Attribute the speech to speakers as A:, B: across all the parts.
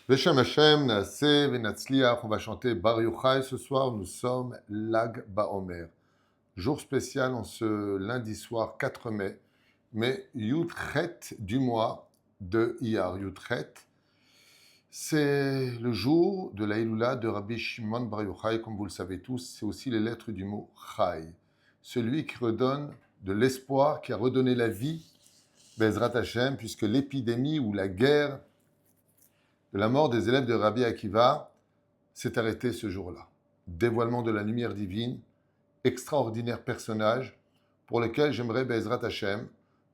A: Beshem Hashem, Naaseh Venatzliach, on va chanter Bar Yochai ce soir, nous sommes Lag Baomer. Jour spécial en ce lundi soir 4 mai, mais Yudchet du mois de Iyar. Yudchet, c'est le jour de la Hilula de Rabbi Shimon Bar Yochai, comme vous le savez tous, c'est aussi les lettres du mot Chai, celui qui redonne de l'espoir, qui a redonné la vie, Bezrat Hashem, puisque l'épidémie ou la guerre de la mort des élèves de Rabbi Akiva s'est arrêtée ce jour-là. Dévoilement de la lumière divine, extraordinaire personnage pour lequel j'aimerais, Bezrat Hashem,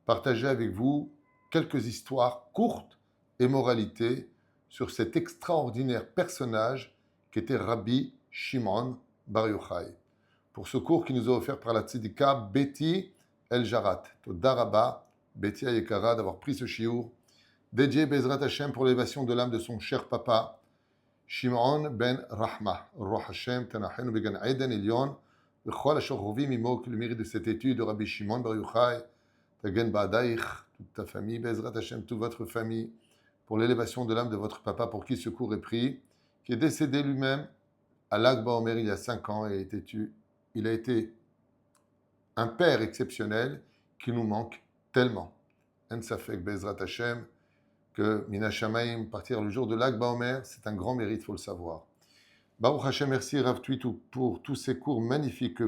A: partager avec vous quelques histoires courtes et moralités sur cet extraordinaire personnage qu'était Rabbi Shimon Bar Yochai. Pour ce cours qui nous est offert par la tzedika Betty El Jarat. Toda Rabba, Betty Ayekara, d'avoir pris ce shiur dédié Bezrat Hashem pour l'élévation de l'âme de son cher papa, Shimon ben Rahma. Roh Hashem, Tanachenu Began Eden Elyon, Bechol Asher Rovim Imo, que le mérite de cette étude de Rabbi Shimon Bar Yochai, Tagen Ba'adaich, toute ta famille, Bezrat Hashem, toute votre famille, pour l'élévation de l'âme de votre papa, pour qui ce cours est pris, qui est décédé lui-même à Lag Baomer il y a 5 ans et il a été un père exceptionnel qui nous manque tellement. En Safek Bezrat Hashem, que Mina Shamaim, partir le jour de Lag Baomer, c'est un grand mérite, il faut le savoir. Baruch Hashem, merci Rav Twitou pour tous ces cours magnifiques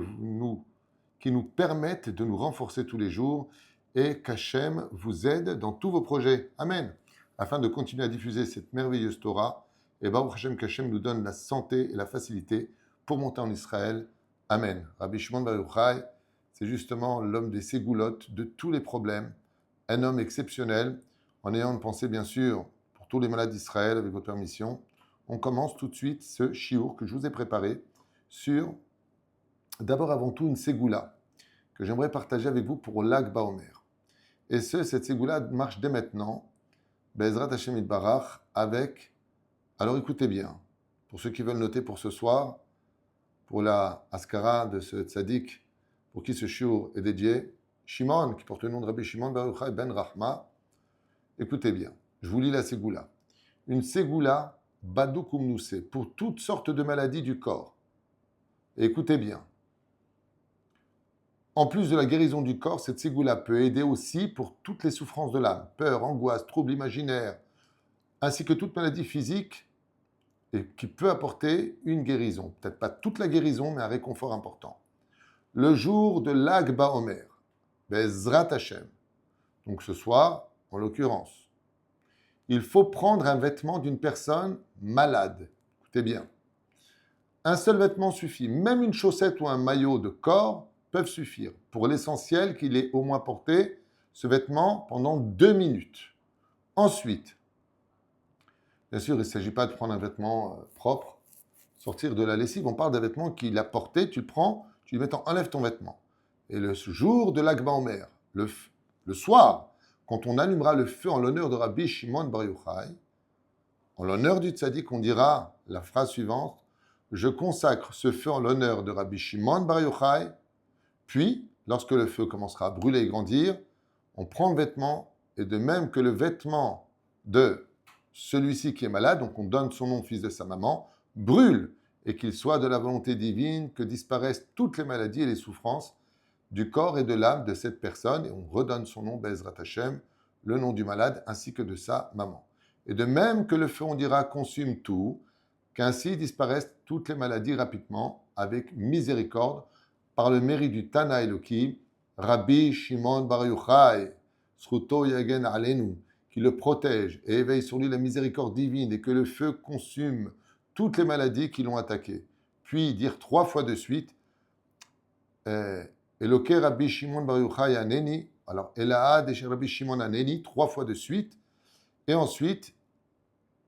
A: qui nous permettent de nous renforcer tous les jours et qu'Hashem vous aide dans tous vos projets. Amen. Afin de continuer à diffuser cette merveilleuse Torah, et Baruch Hashem, qu'Hashem nous donne la santé et la facilité pour monter en Israël. Amen. Rabbi Shimon Bar Yochai, c'est justement l'homme des ségoulottes, de tous les problèmes, un homme exceptionnel, en ayant une pensée bien sûr pour tous les malades d'Israël, avec votre permission. On commence tout de suite ce shiur que je vous ai préparé sur, d'abord avant tout, une ségoula que j'aimerais partager avec vous pour Lag Baomer. Et cette ségoula marche dès maintenant, Bezrat Hashem Yitbarach, avec, alors écoutez bien, pour ceux qui veulent noter pour ce soir, pour la askara de ce tzaddik, pour qui ce shiur est dédié, Shimon, qui porte le nom de Rabbi Shimon Bar Yochai ben Rahma. Écoutez bien, je vous lis la ségoula. Une ségoula Badou Koumnoussé, pour toutes sortes de maladies du corps. Et écoutez bien. En plus de la guérison du corps, cette ségoula peut aider aussi pour toutes les souffrances de l'âme, peur, angoisse, troubles imaginaires, ainsi que toute maladie physique et qui peut apporter une guérison. Peut-être pas toute la guérison, mais un réconfort important. Le jour de Lag Baomer, Bezrat Hashem, donc ce soir, en l'occurrence, il faut prendre un vêtement d'une personne malade. Écoutez bien. Un seul vêtement suffit. Même une chaussette ou un maillot de corps peuvent suffire. Pour l'essentiel, qu'il ait au moins porté ce vêtement pendant 2 minutes. Ensuite, bien sûr, il ne s'agit pas de prendre un vêtement propre, sortir de la lessive. On parle d'un vêtement qu'il a porté, tu le prends, tu lui mets, enlève ton vêtement. Et le jour de Lag Baomer, le soir, quand on allumera le feu en l'honneur de Rabbi Shimon Bar Yochai, en l'honneur du tzaddik, on dira la phrase suivante, je consacre ce feu en l'honneur de Rabbi Shimon Bar Yochai, puis, lorsque le feu commencera à brûler et grandir, on prend le vêtement, et de même que le vêtement de celui-ci qui est malade, donc on donne son nom au fils de sa maman, brûle, et qu'il soit de la volonté divine que disparaissent toutes les maladies et les souffrances du corps et de l'âme de cette personne, et on redonne son nom, Bezrat Hashem, le nom du malade, ainsi que de sa maman. Et de même que le feu, on dira, consume tout, qu'ainsi disparaissent toutes les maladies rapidement, avec miséricorde, par le mérite du Tana Elohim, Rabbi Shimon Bar Yochai, Sruto Yagen Alenu, qui le protège et éveille sur lui la miséricorde divine, et que le feu consume toutes les maladies qui l'ont attaqué. Puis dire 3 fois de suite, Eloke Rabbi Shimon Bar Yochai Aneni, alors Elaad et Rabbi Shimon Aneni, 3 fois de suite, et ensuite,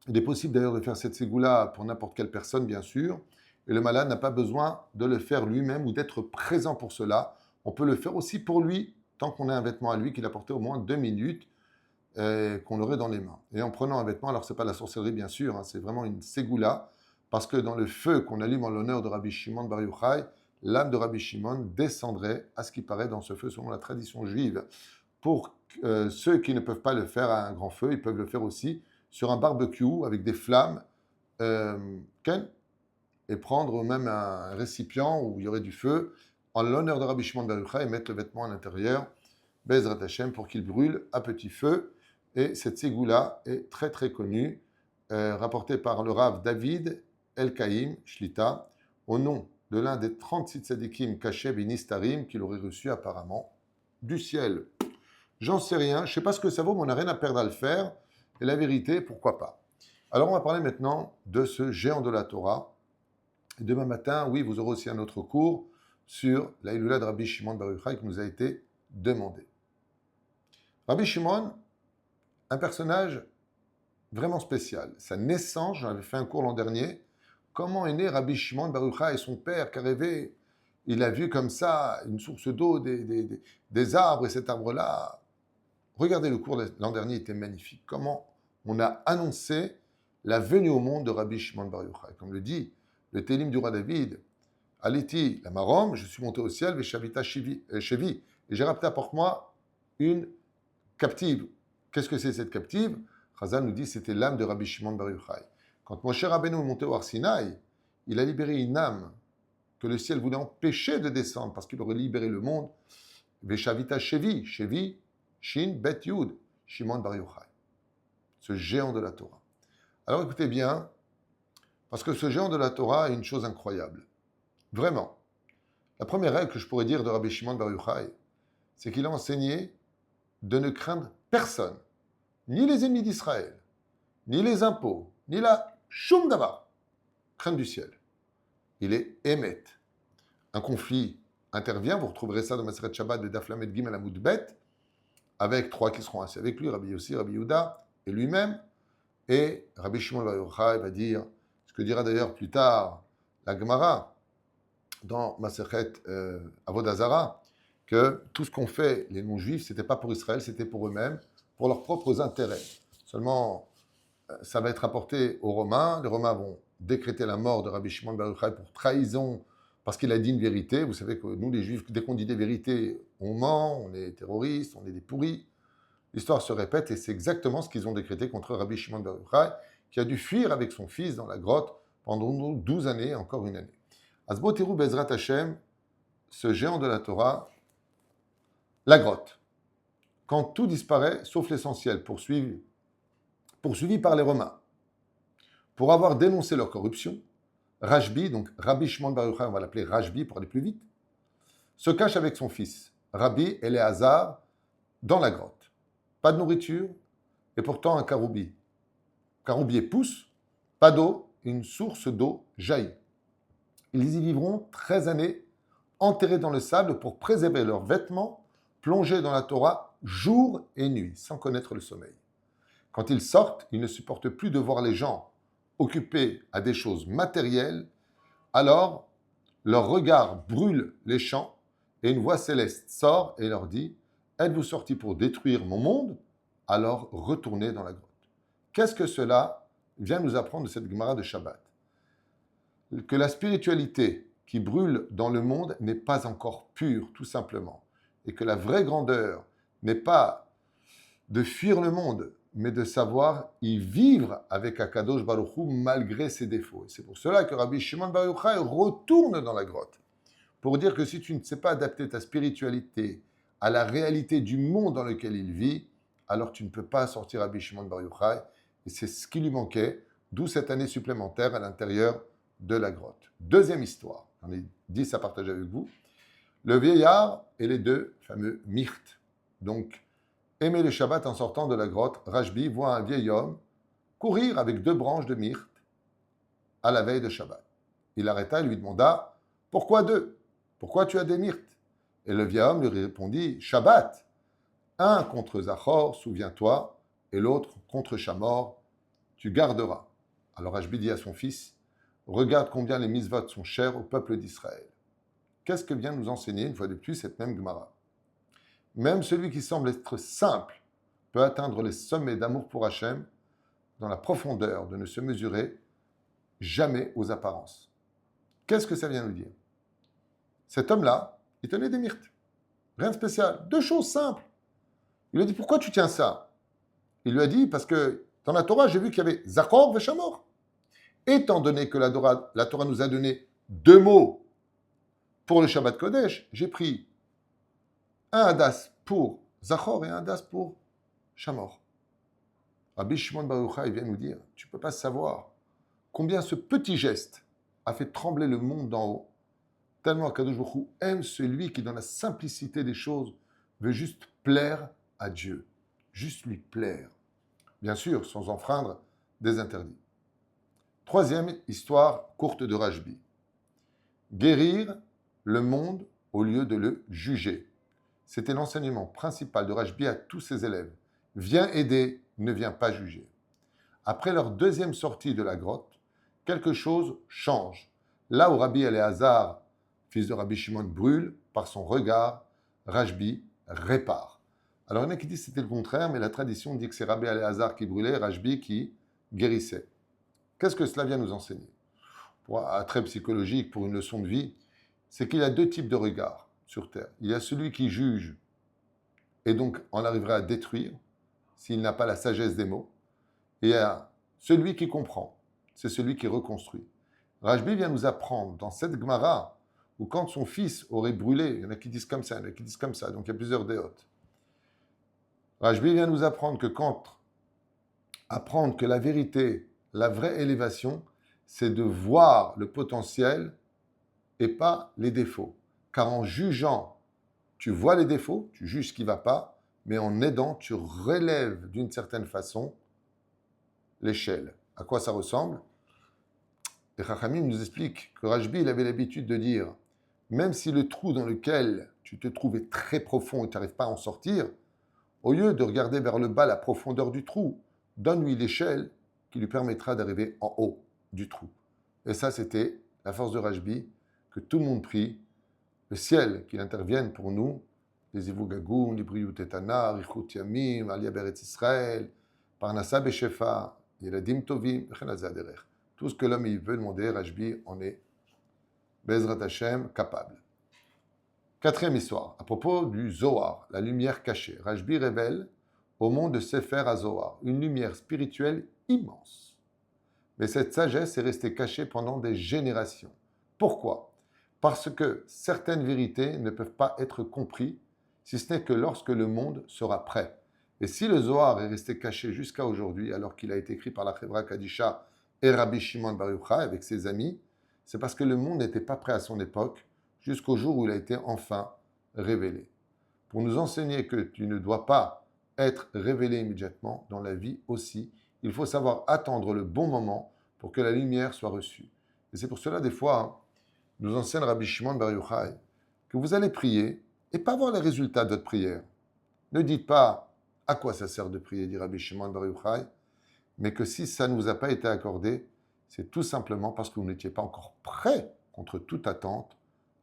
A: il est possible d'ailleurs de faire cette ségoula pour n'importe quelle personne, bien sûr, et le malade n'a pas besoin de le faire lui-même ou d'être présent pour cela. On peut le faire aussi pour lui, tant qu'on a un vêtement à lui qu'il a porté au moins 2 minutes, qu'on l'aurait dans les mains. Et en prenant un vêtement, alors ce n'est pas la sorcellerie, bien sûr, c'est vraiment une ségoula, parce que dans le feu qu'on allume en l'honneur de Rabbi Shimon Bar Yochai, l'âme de Rabbi Shimon descendrait, à ce qui paraît, dans ce feu, selon la tradition juive. Pour ceux qui ne peuvent pas le faire à un grand feu, ils peuvent le faire aussi sur un barbecue avec des flammes, ken, et prendre même un récipient où il y aurait du feu en l'honneur de Rabbi Shimon Bar Yochai et mettre le vêtement à l'intérieur, Bezrat Hashem, pour qu'il brûle à petit feu. Et cette ségoula est très très connue, rapportée par le Rav David El-Kaïm Shlita, au nom de l'un des 36 tzadikim cachés Binistarim qu'il aurait reçu apparemment du ciel. J'en sais rien, je ne sais pas ce que ça vaut, mais on n'a rien à perdre à le faire. Et la vérité, pourquoi pas. Alors on va parler maintenant de ce géant de la Torah. Et demain matin, oui, vous aurez aussi un autre cours sur la Hilula de Rabbi Shimon Bar Yochai qui nous a été demandé. Rabbi Shimon, un personnage vraiment spécial. Sa naissance, j'en avais fait un cours l'an dernier. Comment est né Rabbi Shimon Bar Yochai et son père qui a rêvé? Il a vu comme ça une source d'eau, des arbres, et cet arbre-là. Regardez le cours l'an dernier, il était magnifique. Comment on a annoncé la venue au monde de Rabbi Shimon Bar Yochai. Comme le dit le Télim du roi David, Aliti la Marom, je suis monté au ciel, Veshavita Chevi, et j'ai rapporté pour moi une captive. Qu'est-ce que c'est cette captive? Chazal nous dit que c'était l'âme de Rabbi Shimon Bar Yochai. Quand Moshe Rabbeinu est monté au Har Sinaï, il a libéré une âme que le ciel voulait empêcher de descendre parce qu'il aurait libéré le monde. Veshavita Chevi, Shin Bet Yud, Shimon Bar Yochai, ce géant de la Torah. Alors écoutez bien, parce que ce géant de la Torah est une chose incroyable. Vraiment. La première règle que je pourrais dire de Rabbi Shimon Bar Yochai, c'est qu'il a enseigné de ne craindre personne, ni les ennemis d'Israël, ni les impôts, ni la Shum Davar, crainte du ciel. Il est Emet. Un conflit intervient, vous retrouverez ça dans Maseret Shabbat de Daf Lamed Gimel Amud Bet, avec trois qui seront assis avec lui, Rabbi Yossi, Rabbi Yehuda et lui-même. Et Rabbi Shimon Bar Yochai va dire, ce que dira d'ailleurs plus tard la Gemara dans Maseret Avodah Zarah, que tout ce qu'ont fait les non-juifs, ce n'était pas pour Israël, c'était pour eux-mêmes, pour leurs propres intérêts. Seulement, ça va être apporté aux Romains. Les Romains vont décréter la mort de Rabbi Shimon Bar Yochai pour trahison, parce qu'il a dit une vérité. Vous savez que nous, les Juifs, dès qu'on dit des vérités, on ment, on est terroristes, on est des pourris. L'histoire se répète et c'est exactement ce qu'ils ont décrété contre Rabbi Shimon Bar Yochai, qui a dû fuir avec son fils dans la grotte pendant 12 années, encore une année. Asbotiru Bezrat Hashem, ce géant de la Torah, la grotte. Quand tout disparaît, sauf l'essentiel, poursuivi par les Romains, pour avoir dénoncé leur corruption, Rashbi, donc Rabbi Shimon Bar Yochai, on va l'appeler Rashbi pour aller plus vite, se cache avec son fils, Rabbi Eleazar, dans la grotte. Pas de nourriture, et pourtant un caroubier. Caroubier pousse, pas d'eau, une source d'eau jaillit. Ils y vivront 13 années, enterrés dans le sable pour préserver leurs vêtements, plongés dans la Torah jour et nuit, sans connaître le sommeil. Quand ils sortent, ils ne supportent plus de voir les gens occupés à des choses matérielles, alors leur regard brûle les champs et une voix céleste sort et leur dit « Êtes-vous sortis pour détruire mon monde? Alors retournez dans la grotte. » Qu'est-ce que cela vient nous apprendre de cette Gemara de Shabbat? Que la spiritualité qui brûle dans le monde n'est pas encore pure, tout simplement. Et que la vraie grandeur n'est pas de fuir le monde, mais de savoir y vivre avec Akadosh Baruch Hu malgré ses défauts. Et c'est pour cela que Rabbi Shimon Bar Yochai retourne dans la grotte, pour dire que si tu ne sais pas adapter ta spiritualité à la réalité du monde dans lequel il vit, alors tu ne peux pas sortir Rabbi Shimon Bar Yochai. Et c'est ce qui lui manquait, d'où cette année supplémentaire à l'intérieur de la grotte. Deuxième histoire, j'en ai 10 à partager avec vous. Le vieillard et les deux fameux myrtes. Donc, aimer le Shabbat en sortant de la grotte, Rashbi voit un vieil homme courir avec 2 branches de myrte à la veille de Shabbat. Il arrêta et lui demanda « Pourquoi 2? Pourquoi tu as des myrtes ?» Et le vieil homme lui répondit « Shabbat, un contre Zachor, souviens-toi, et l'autre contre Shamor, tu garderas. » Alors Rashbi dit à son fils « Regarde combien les mitzvot sont chers au peuple d'Israël. » Qu'est-ce que vient nous enseigner, une fois de plus, cette même Gemara? Même celui qui semble être simple peut atteindre les sommets d'amour pour Hachem dans la profondeur de ne se mesurer jamais aux apparences. Qu'est-ce que ça vient nous dire? Cet homme-là, il tenait des myrtes. Rien de spécial. 2 choses simples. Il lui a dit, pourquoi tu tiens ça? Il lui a dit, parce que Dans la Torah, j'ai vu qu'il y avait Zachor et Shamor. Étant donné que la Torah nous a donné 2 mots pour le Shabbat Kodesh, j'ai pris un hadas pour Zachor et un hadas pour Shamor. Rabbi Shimon Bar Yochai vient nous dire, tu ne peux pas savoir combien ce petit geste a fait trembler le monde d'en haut, tellement Akadosh Baruch Hu aime celui qui, dans la simplicité des choses, veut juste plaire à Dieu, juste lui plaire. Bien sûr, sans enfreindre des interdits. Troisième histoire courte de Rajbi. Guérir le monde au lieu de le juger. C'était l'enseignement principal de Rajbi à tous ses élèves. Viens aider, ne viens pas juger. Après leur deuxième sortie de la grotte, quelque chose change. Là où Rabbi Eliezer, fils de Rabbi Shimon, brûle, par son regard, Rajbi répare. Alors il y en a qui disent que c'était le contraire, mais la tradition dit que c'est Rabbi Eliezer qui brûlait, Rajbi qui guérissait. Qu'est-ce que cela vient nous enseigner? Pour un trait psychologique, pour une leçon de vie, c'est qu'il y a 2 types de regards sur Terre. Il y a celui qui juge et donc en arriverait à détruire s'il n'a pas la sagesse des mots. Et il y a celui qui comprend, c'est celui qui reconstruit. Rajbi vient nous apprendre dans cette Gemara où quand son fils aurait brûlé, il y en a qui disent comme ça, il y en a qui disent comme ça, donc il y a plusieurs déotes. Rajbi vient nous apprendre que la vérité, la vraie élévation, c'est de voir le potentiel et pas les défauts. Car en jugeant, tu vois les défauts, tu juges ce qui ne va pas, mais en aidant, tu relèves d'une certaine façon l'échelle. À quoi ça ressemble? Et Chachamim nous explique que Rajbi il avait l'habitude de dire, même si le trou dans lequel tu te trouves est très profond et tu n'arrives pas à en sortir, au lieu de regarder vers le bas la profondeur du trou, donne-lui l'échelle qui lui permettra d'arriver en haut du trou. Et ça, c'était la force de Rajbi, que tout le monde prie, le ciel qu'il intervienne pour nous, les Ivugagoum, les Briyut Etana, Richut Yamim, Alia Beretz Israël, Parnassa Beshefa, Yeladim Tovim, tout ce que l'homme il veut demander, Rajbi en est, Bezrat Hashem, capable. 4e histoire, à propos du Zohar, la lumière cachée. Rajbi révèle au monde de Sefer HaZohar une lumière spirituelle immense. Mais cette sagesse est restée cachée pendant des générations. Pourquoi? Parce que certaines vérités ne peuvent pas être comprises, si ce n'est que lorsque le monde sera prêt. Et si le Zohar est resté caché jusqu'à aujourd'hui, alors qu'il a été écrit par la Chevra Kadisha et Rabbi Shimon Bar Yochai avec ses amis, c'est parce que le monde n'était pas prêt à son époque, jusqu'au jour où il a été enfin révélé. Pour nous enseigner que tu ne dois pas être révélé immédiatement dans la vie aussi, il faut savoir attendre le bon moment pour que la lumière soit reçue. Et c'est pour cela, des fois, nous enseigne Rabbi Shimon Bar Yochai que vous allez prier et pas voir les résultats de votre prière. Ne dites pas à quoi ça sert de prier, dit Rabbi Shimon Bar Yochai, mais que si ça ne vous a pas été accordé, c'est tout simplement parce que vous n'étiez pas encore prêt, contre toute attente,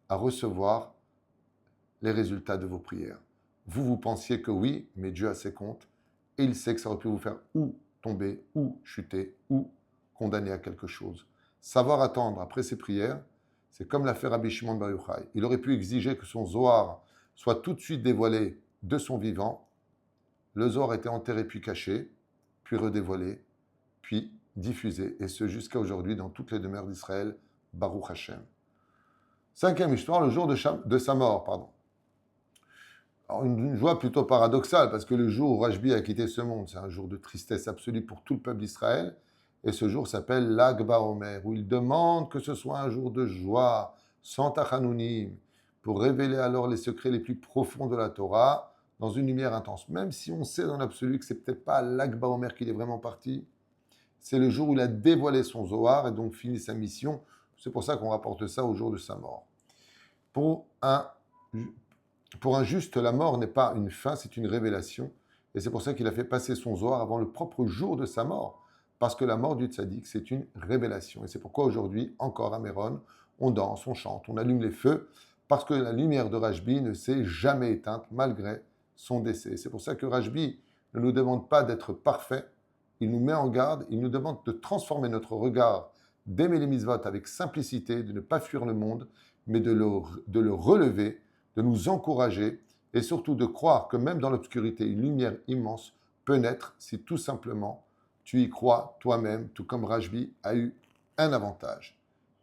A: à recevoir les résultats de vos prières. Vous pensiez que oui, mais Dieu a ses comptes, et il sait que ça aurait pu vous faire ou tomber, ou chuter, ou condamner à quelque chose. Savoir attendre après ses prières, c'est comme l'a fait Rabbi Shimon Bar Yochai. Il aurait pu exiger que son Zohar soit tout de suite dévoilé de son vivant. Le Zohar était enterré puis caché, puis redévoilé, puis diffusé, et ce jusqu'à aujourd'hui dans toutes les demeures d'Israël, Baruch Hashem. 5e histoire, le jour de sa mort, pardon. Alors une joie plutôt paradoxale, parce que le jour où Rajbi a quitté ce monde, c'est un jour de tristesse absolue pour tout le peuple d'Israël, et ce jour s'appelle Lag BaOmer, où il demande que ce soit un jour de joie, sans tachanounim, pour révéler alors les secrets les plus profonds de la Torah, dans une lumière intense. Même si on sait dans l'absolu que c'est peut-être pas à Lag BaOmer qu'il est vraiment parti, c'est le jour où il a dévoilé son Zohar et donc fini sa mission. C'est pour ça qu'on rapporte ça au jour de sa mort. Pour un juste, la mort n'est pas une fin, c'est une révélation. Et c'est pour ça qu'il a fait passer son Zohar avant le propre jour de sa mort. Parce que la mort du tzaddik, c'est une révélation. Et c'est pourquoi aujourd'hui, encore à Méron, on danse, on chante, on allume les feux, parce que la lumière de Rajbi ne s'est jamais éteinte malgré son décès. C'est pour ça que Rajbi ne nous demande pas d'être parfait, il nous met en garde, il nous demande de transformer notre regard, d'aimer les mitzvot avec simplicité, de ne pas fuir le monde, mais de le relever, de nous encourager et surtout de croire que même dans l'obscurité, une lumière immense peut naître si tout simplement tu y crois toi-même, tout comme Rajbi a eu un avantage.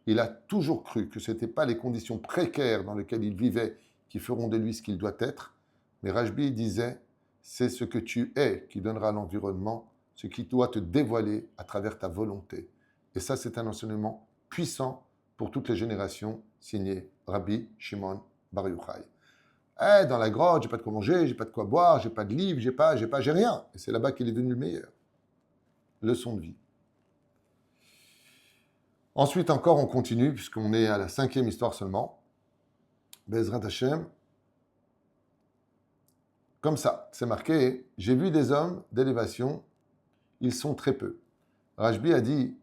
A: Il a toujours cru que ce n'étaient pas les conditions précaires dans lesquelles il vivait qui feront de lui ce qu'il doit être, mais Rajbi disait, c'est ce que tu es qui donnera l'environnement, ce qui doit te dévoiler à travers ta volonté. Et ça, c'est un enseignement puissant pour toutes les générations, signé Rabbi Shimon Bar Yochai. Dans la grotte, j'ai pas de quoi manger, j'ai pas de quoi boire, j'ai pas de livre, j'ai rien. Et c'est là-bas qu'il est devenu le meilleur. Leçon de vie. Ensuite encore, on continue, puisqu'on est à la 5e histoire seulement. Bezrat Hashem. Comme ça, c'est marqué, j'ai vu des hommes d'élévation, ils sont très peu. Rajbi a dit,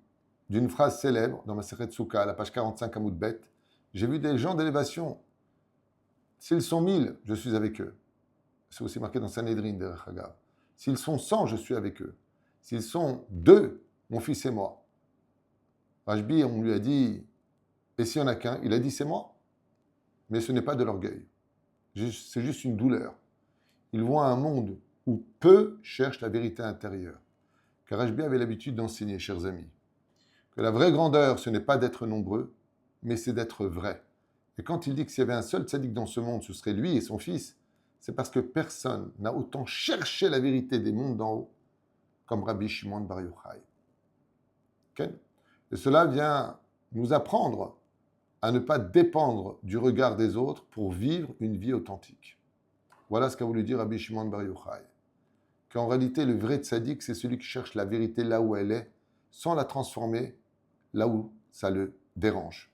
A: d'une phrase célèbre, dans ma Masechet Souka, à la page 45 à Moudbet, j'ai vu des gens d'élévation, s'ils sont 1000, je suis avec eux. C'est aussi marqué dans Sanhedrin, derrière Hagav. S'ils sont 100, je suis avec eux. S'ils sont 2, mon fils et moi. Rajbi, on lui a dit, et s'il n'y en a qu'un, il a dit, c'est moi. Mais ce n'est pas de l'orgueil. C'est juste une douleur. Il voit un monde où peu cherchent la vérité intérieure. Car Rajbi avait l'habitude d'enseigner, chers amis, que la vraie grandeur, ce n'est pas d'être nombreux, mais c'est d'être vrai. Et quand il dit que s'il y avait un seul tzaddik dans ce monde, ce serait lui et son fils, c'est parce que personne n'a autant cherché la vérité des mondes d'en haut comme Rabbi Shimon Bar Yochai. Okay? Et cela vient nous apprendre à ne pas dépendre du regard des autres pour vivre une vie authentique. Voilà ce qu'a voulu dire Rabbi Shimon Bar Yochai. Qu'en réalité, le vrai tzaddik, c'est celui qui cherche la vérité là où elle est, sans la transformer là où ça le dérange.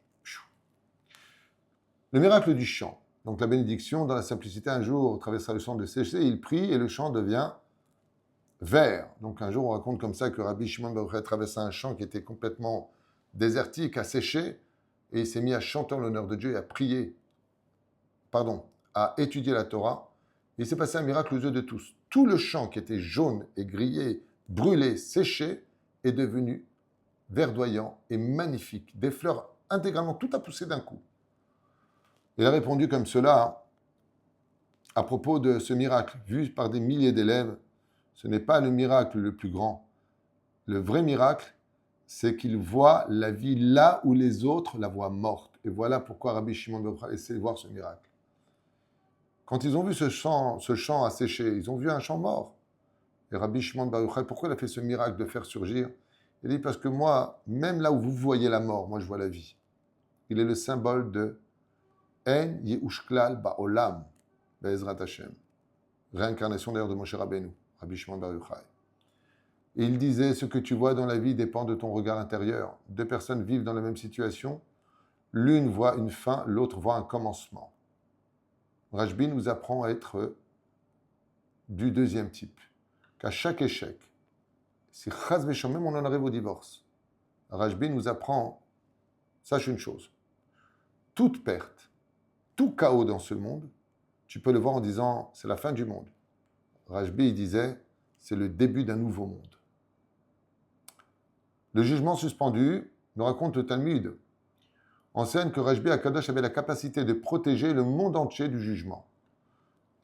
A: Le miracle du champ. Donc la bénédiction, dans la simplicité, un jour, traversa le champ de sécher, il prie et le champ devient vert. Donc un jour, on raconte comme ça que Rabbi Shimon Bar Yochai traversa un champ qui était complètement désertique, asséché, et il s'est mis à chanter en l'honneur de Dieu et à étudier la Torah. Et il s'est passé un miracle aux yeux de tous. Tout le champ qui était jaune et grillé, brûlé, séché, est devenu verdoyant et magnifique. Des fleurs intégralement, tout a poussé d'un coup. Il a répondu comme cela à propos de ce miracle, vu par des milliers d'élèves. Ce n'est pas le miracle le plus grand. Le vrai miracle, c'est qu'il voit la vie là où les autres la voient morte. Et voilà pourquoi Rabbi Shimon Bar Yochai a essayé de voir ce miracle. Quand ils ont vu ce champ asséché, ils ont vu un champ mort. Et Rabbi Shimon Bar Yochai, pourquoi il a fait ce miracle de faire surgir? Il dit, parce que moi, même là où vous voyez la mort, moi je vois la vie. Il est le symbole de En Yehushklal Ba'olam, Be'ezrat Hashem. Réincarnation d'ailleurs de Moshe Rabbeinu, Rabbi Shimon Bar Yochai. Et il disait, ce que tu vois dans la vie dépend de ton regard intérieur. 2 personnes vivent dans la même situation. L'une voit une fin, l'autre voit un commencement. Rajbi nous apprend à être du deuxième type. Qu'à chaque échec, si chas v'shalom, même on en arrive au divorce, Rajbi nous apprend, sache une chose, toute perte, tout chaos dans ce monde, tu peux le voir en disant, c'est la fin du monde. Rajbi il disait, c'est le début d'un nouveau monde. Le jugement suspendu, nous raconte le Talmud, enseigne que Rajbi Akadosh avait la capacité de protéger le monde entier du jugement.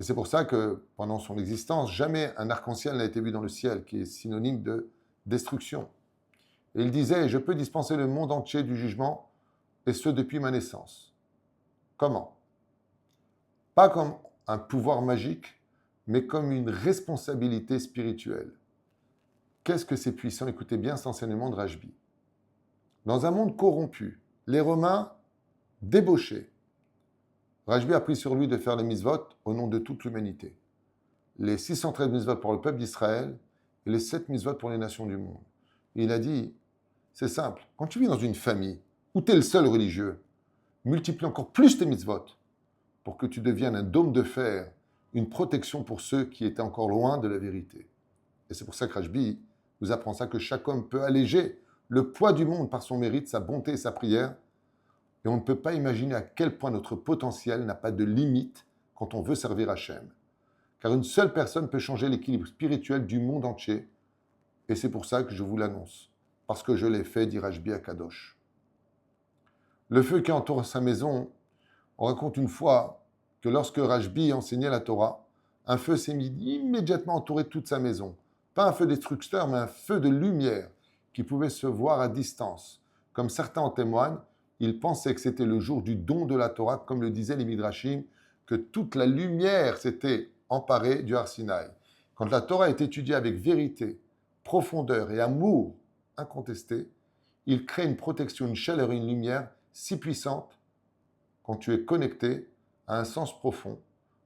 A: Et c'est pour ça que, pendant son existence, jamais un arc-en-ciel n'a été vu dans le ciel, qui est synonyme de destruction. Et il disait, je peux dispenser le monde entier du jugement, et ce depuis ma naissance. Comment? Pas comme un pouvoir magique, mais comme une responsabilité spirituelle. Qu'est-ce que c'est puissant? Écoutez bien cet enseignement de Rajbi. Dans un monde corrompu, les Romains débauchés, Rajbi a pris sur lui de faire les mitzvot au nom de toute l'humanité. Les 613 mitzvot pour le peuple d'Israël et les 7 mitzvot pour les nations du monde. Et il a dit, c'est simple, quand tu vis dans une famille où tu es le seul religieux, multiplie encore plus tes mitzvot pour que tu deviennes un dôme de fer, une protection pour ceux qui étaient encore loin de la vérité. Et c'est pour ça que Rajbi nous apprend ça, que chaque homme peut alléger le poids du monde par son mérite, sa bonté et sa prière. Et on ne peut pas imaginer à quel point notre potentiel n'a pas de limite quand on veut servir Hachem. Car une seule personne peut changer l'équilibre spirituel du monde entier. Et c'est pour ça que je vous l'annonce. Parce que je l'ai fait, dit Rajbi Akadosh. Le feu qui entoure sa maison, on raconte une fois que lorsque Rajbi enseignait la Torah, un feu s'est mis immédiatement à entourer toute sa maison. pas un feu destructeur, mais un feu de lumière qui pouvait se voir à distance. Comme certains en témoignent, ils pensaient que c'était le jour du don de la Torah, comme le disaient les Midrashim, que toute la lumière s'était emparée du Har Sinaï. Quand la Torah est étudiée avec vérité, profondeur et amour incontesté, il crée une protection, une chaleur et une lumière si puissante quand tu es connecté à un sens profond.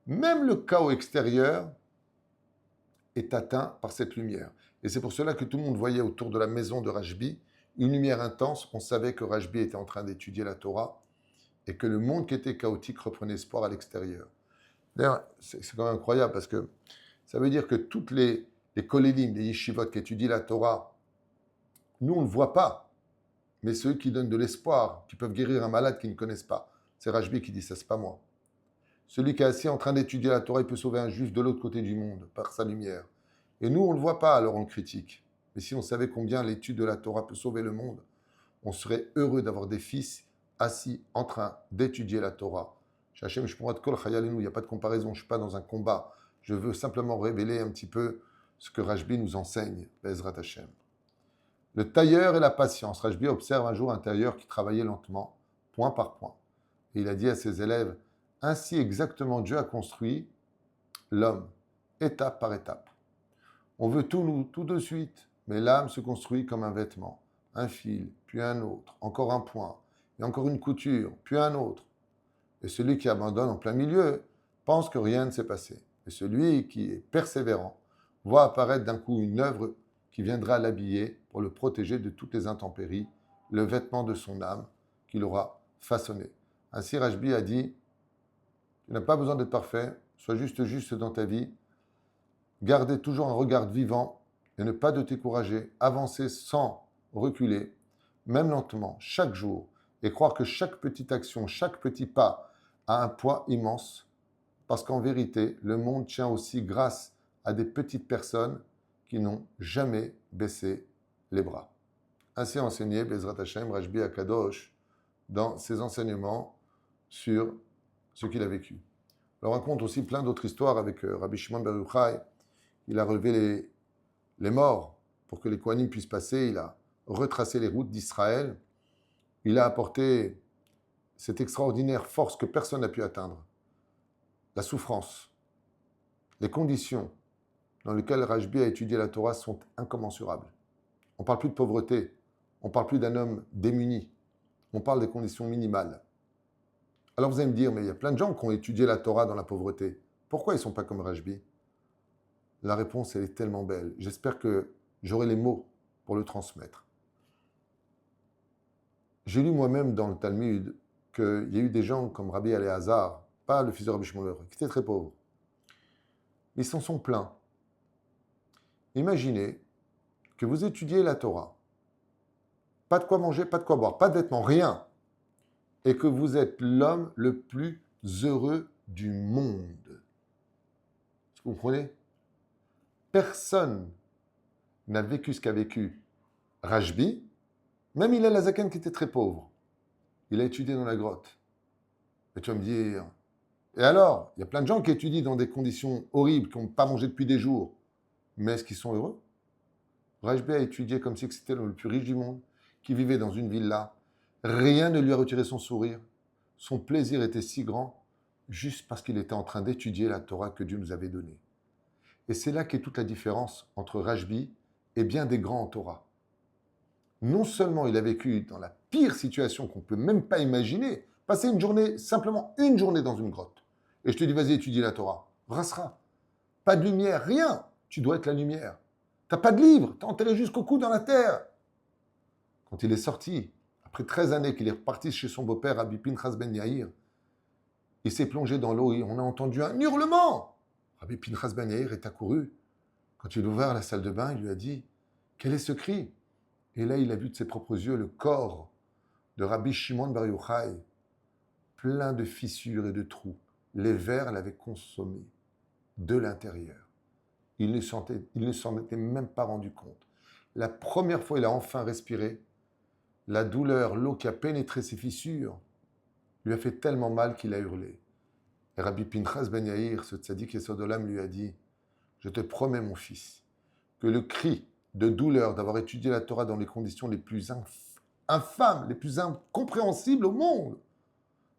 A: Même le chaos extérieur est atteint par cette lumière. Et c'est pour cela que tout le monde voyait autour de la maison de Rashbi une lumière intense. On savait que Rashbi était en train d'étudier la Torah et que le monde qui était chaotique reprenait espoir à l'extérieur. D'ailleurs, c'est quand même incroyable parce que ça veut dire que toutes les kolélim, les yeshivot qui étudient la Torah, nous, on ne le voit pas. Mais ceux qui donnent de l'espoir, qui peuvent guérir un malade qu'ils ne connaissent pas. C'est Rashbi qui dit ça, c'est pas moi. Celui qui est assis en train d'étudier la Torah, il peut sauver un juif de l'autre côté du monde par sa lumière. Et nous, on ne le voit pas, alors on le critique. Mais si on savait combien l'étude de la Torah peut sauver le monde, on serait heureux d'avoir des fils assis en train d'étudier la Torah. Hachem, je pourrais te kol chayalinu, il n'y a pas de comparaison, je ne suis pas dans un combat. Je veux simplement révéler un petit peu ce que Rashbi nous enseigne, Bezrat Hachem. Le tailleur et la patience. Rashbi observe un jour un tailleur qui travaillait lentement, point par point. Et il a dit à ses élèves, ainsi exactement Dieu a construit l'homme, étape par étape. On veut tout de suite, mais l'âme se construit comme un vêtement. Un fil, puis un autre, encore un point, et encore une couture, puis un autre. Et celui qui abandonne en plein milieu pense que rien ne s'est passé. Et celui qui est persévérant voit apparaître d'un coup une œuvre qui viendra l'habiller pour le protéger de toutes les intempéries, le vêtement de son âme qu'il aura façonné. Ainsi, Rashbi a dit, tu n'as pas besoin d'être parfait, sois juste dans ta vie, gardez toujours un regard vivant et ne pas te décourager, avancer sans reculer, même lentement, chaque jour, et croire que chaque petite action, chaque petit pas a un poids immense, parce qu'en vérité, le monde tient aussi grâce à des petites personnes qui n'ont jamais baissé les bras. Ainsi enseigné Bezrat Hashem Rashbi Akadosh dans ses enseignements sur ce qu'il a vécu. On raconte aussi plein d'autres histoires avec Rabbi Shimon Bar Yochai. Il a relevé les morts pour que les Kohanim puissent passer. Il a retracé les routes d'Israël. Il a apporté cette extraordinaire force que personne n'a pu atteindre. La souffrance, les conditions dans lesquelles Rashbi a étudié la Torah sont incommensurables. On ne parle plus de pauvreté, on ne parle plus d'un homme démuni, on parle des conditions minimales. Alors vous allez me dire, mais il y a plein de gens qui ont étudié la Torah dans la pauvreté. Pourquoi ils ne sont pas comme Rashbi? La réponse, elle est tellement belle. J'espère que j'aurai les mots pour le transmettre. J'ai lu moi-même dans le Talmud qu'il y a eu des gens comme Rabbi Eliezer, pas le fils de Rabbi Shmuel, qui étaient très pauvres. Mais ils s'en sont plaints. Imaginez que vous étudiez la Torah, pas de quoi manger, pas de quoi boire, pas de vêtements, rien, et que vous êtes l'homme le plus heureux du monde. Est-ce que vous comprenez? Personne n'a vécu ce qu'a vécu Rashbi, même Hillel Hazaken qui était très pauvre. Il a étudié dans la grotte. Et tu vas me dire, et alors, il y a plein de gens qui étudient dans des conditions horribles, qui n'ont pas mangé depuis des jours. Mais est-ce qu'ils sont heureux? Rashbi a étudié comme si c'était le plus riche du monde, qui vivait dans une villa. Rien ne lui a retiré son sourire. Son plaisir était si grand, juste parce qu'il était en train d'étudier la Torah que Dieu nous avait donnée. Et c'est là qu'est toute la différence entre Rashbi et bien des grands en Torah. Non seulement il a vécu dans la pire situation qu'on ne peut même pas imaginer, passer une journée, simplement une journée dans une grotte. Et je te dis, vas-y, étudie la Torah. Rasera. Pas de lumière, rien. Tu dois être la lumière. T'as pas de livre, t'es enterré jusqu'au cou dans la terre. Quand il est sorti, après 13 années qu'il est reparti chez son beau-père, Rabbi Pinchas ben Yair, il s'est plongé dans l'eau et on a entendu un hurlement. Rabbi Pinchas ben Yair est accouru. Quand il a ouvert la salle de bain, il lui a dit, quel est ce cri? Et là, il a vu de ses propres yeux le corps de Rabbi Shimon Bar Yochai, plein de fissures et de trous. Les vers l'avaient consommé de l'intérieur. Il ne s'en était même pas rendu compte. La première fois, il a enfin respiré. La douleur, l'eau qui a pénétré ses fissures, lui a fait tellement mal qu'il a hurlé. Et Rabbi Pinchas ben Yair, ce tzaddik Yesod Olam, lui a dit, je te promets, mon fils, que le cri de douleur d'avoir étudié la Torah dans les conditions les plus infâmes, les plus incompréhensibles au monde,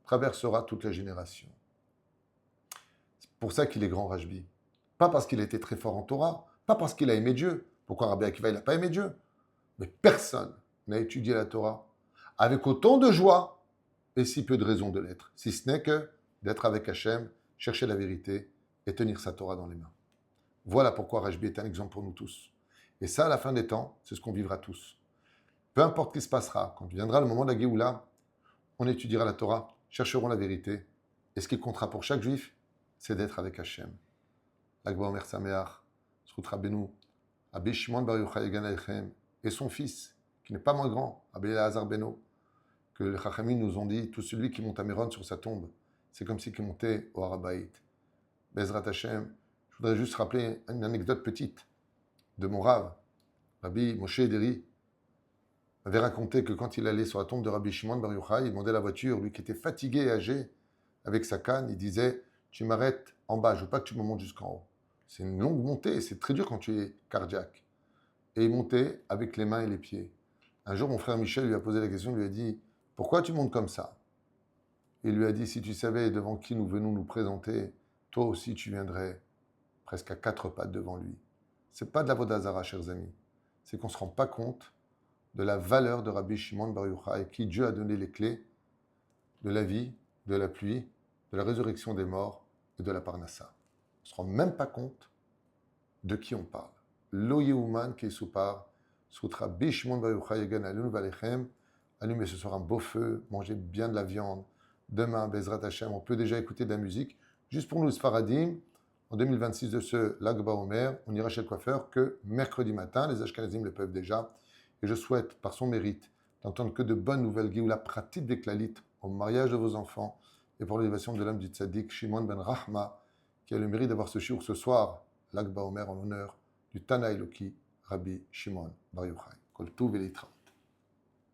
A: traversera toute la génération. C'est pour ça qu'il est grand Rajbi. Pas parce qu'il a été très fort en Torah, pas parce qu'il a aimé Dieu. Pourquoi Rabbi Akiva, il n'a pas aimé Dieu? Mais personne n'a étudié la Torah avec autant de joie et si peu de raison de l'être, si ce n'est que d'être avec Hachem, chercher la vérité et tenir sa Torah dans les mains. Voilà pourquoi Rajbi est un exemple pour nous tous. Et ça, à la fin des temps, c'est ce qu'on vivra tous. Peu importe ce qui se passera, quand viendra le moment de la Géoula, on étudiera la Torah, chercherons la vérité. Et ce qui comptera pour chaque juif, c'est d'être avec Hachem. L'Akba Omer Sameach, Zchut Rabbeinu, Rabbi Shimon Bar Yochai Egan Aleichem, et son fils, qui n'est pas moins grand, Rabbi Elazar Beno, que les Chachamim nous ont dit, tout celui qui monte à Méron sur sa tombe, c'est comme s'il montait au Harabaït. Bezrat Hachem, je voudrais juste rappeler une anecdote petite de mon Rav, Rabbi Moshe Ederi, avait raconté que quand il allait sur la tombe de Rabbi Shimon Bar Yochai, il demandait la voiture, lui qui était fatigué et âgé, avec sa canne, il disait, tu m'arrêtes en bas, je ne veux pas que tu me montes jusqu'en haut. C'est une longue montée, c'est très dur quand tu es cardiaque. Et il montait avec les mains et les pieds. Un jour, mon frère Michel lui a posé la question, il lui a dit, pourquoi tu montes comme ça? Il lui a dit, si tu savais devant qui nous venons nous présenter, toi aussi tu viendrais presque à 4 pattes devant lui. Ce n'est pas de la vodazara, chers amis. C'est qu'on ne se rend pas compte de la valeur de Rabbi Shimon Bar Yochai, à qui Dieu a donné les clés de la vie, de la pluie, de la résurrection des morts et de la parnassa. On ne se rend même pas compte de qui on parle. Lo Yehuman Keisupar, Sutra Rabbi Shimon Bar Yochai Egan Alun Valechem. Allumez ce soir un beau feu, mangez bien de la viande. Demain, Bezrat Hashem, on peut déjà écouter de la musique. Juste pour nous, Sfaradim, en 2026 de ce Lag BaOmer, on ira chez le coiffeur que mercredi matin. Les Ashkenazim le peuvent déjà. Et je souhaite, par son mérite, d'entendre que de bonnes nouvelles, Géoula pratique des Klalit, au mariage de vos enfants, et pour l'élévation de l'âme du tzaddik Shimon ben Rahma, qui a le mérite d'avoir ce shiur ce soir, Lag BaOmer, en l'honneur du Tana Eloki, Rabbi Shimon Bar Yochai. Kol Tuv et Litra.